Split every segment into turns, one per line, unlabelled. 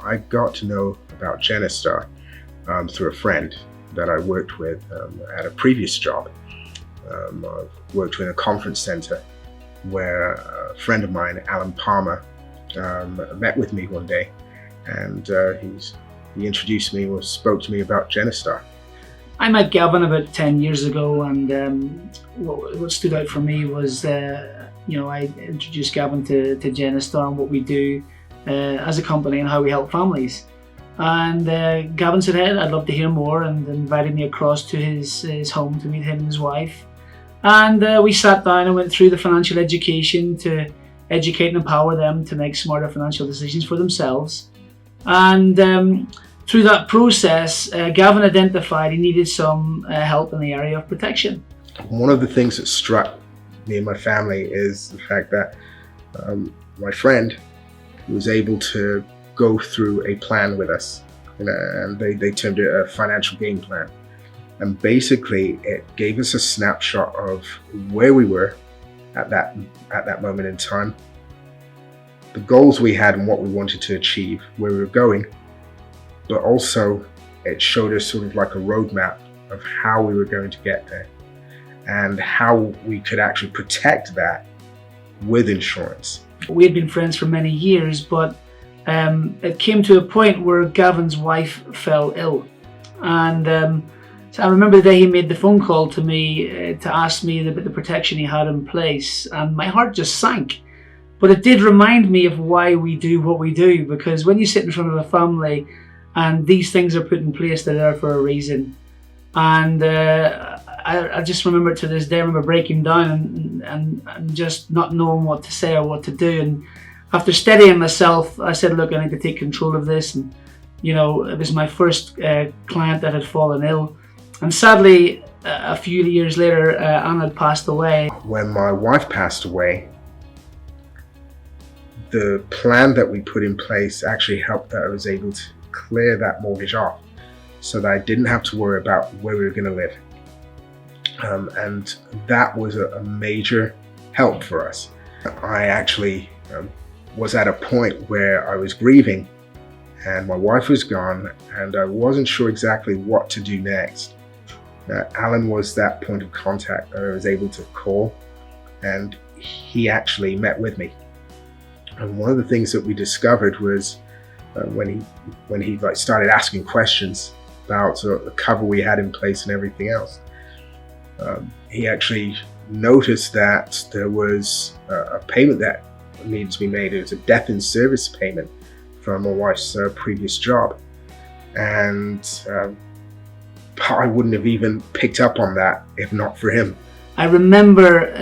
I got to know about Genistar through a friend that I worked with at a previous job. I worked in a conference center where a friend of mine, Alan Palmer, met with me one day, and he introduced me or spoke to me about Genistar.
I met Gavin about 10 years ago, and what stood out for me was, I introduced Gavin to Genistar and what we do as a company and how we help families. And Gavin said, "Hey, I'd love to hear more," and invited me across to his home to meet him and his wife. And we sat down and went through the financial education to educate and empower them to make smarter financial decisions for themselves. And through that process, Gavin identified he needed some help in the area of protection.
One of the things that struck me and my family is the fact that my friend was able to go through a plan with us, and they termed it a financial game plan. And basically, it gave us a snapshot of where we were at that moment in time, the goals we had and what we wanted to achieve, where we were going, but also it showed us sort of like a roadmap of how we were going to get there and how we could actually protect that with insurance.
We had been friends for many years, but it came to a point where Gavin's wife fell ill. And so I remember the day he made the phone call to me to ask me about the protection he had in place, and my heart just sank. But it did remind me of why we do what we do, because when you sit in front of a family and these things are put in place, they're there for a reason. And I just remember to this day, I remember breaking down and just not knowing what to say or what to do. And after steadying myself, I said, look, I need to take control of this. And, it was my first client that had fallen ill. And sadly, a few years later, Anna had passed away.
When my wife passed away, the plan that we put in place actually helped that I was able to clear that mortgage off so that I didn't have to worry about where we were going to live. And that was a major help for us. I actually was at a point where I was grieving and my wife was gone and I wasn't sure exactly what to do next. Alan was that point of contact that I was able to call, and he actually met with me. And one of the things that we discovered was when he started asking questions about the cover we had in place and everything else, he actually noticed that there was a payment that needed to be made. It was a death in service payment from my wife's previous job, and I wouldn't have even picked up on that if not for him.
I remember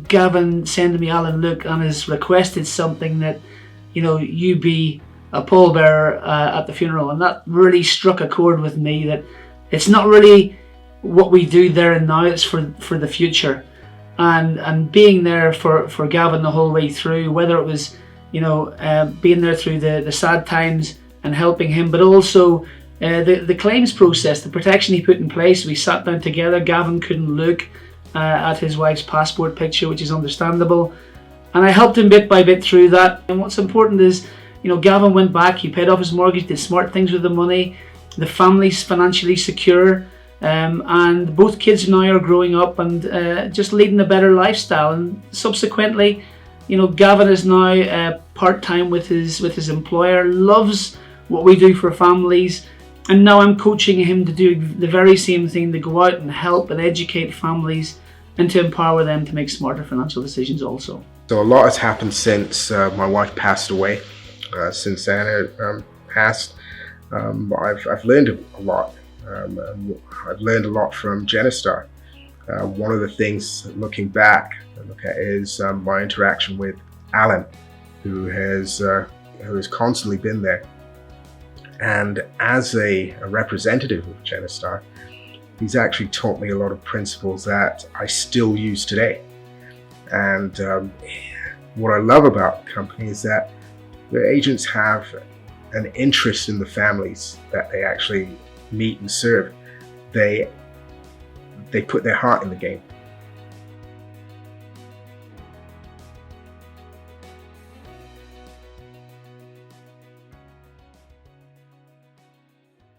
Gavin saying to me, "Alan, look, Anna's requested something that, you be a pallbearer at the funeral." And that really struck a chord with me, that it's not really what we do there and now, it's for the future. And being there for Gavin the whole way through, whether it was, being there through the sad times and helping him, but also the claims process, the protection he put in place. We sat down together. Gavin couldn't look at his wife's passport picture, which is understandable. And I helped him bit by bit through that. And what's important is, Gavin went back, he paid off his mortgage, did smart things with the money. The family's financially secure. And both kids now are growing up and just leading a better lifestyle. And subsequently, Gavin is now part-time with his employer, loves what we do for families. And now I'm coaching him to do the very same thing, to go out and help and educate families and to empower them to make smarter financial decisions also.
So a lot has happened since my wife passed away, since Anna passed. I've learned a lot. I've learned a lot from Genistar. One of the things, looking back, is my interaction with Alan, who has constantly been there. And as a representative of Genistar, he's actually taught me a lot of principles that I still use today. And what I love about the company is that the agents have an interest in the families that they actually meet and serve. They put their heart in the game.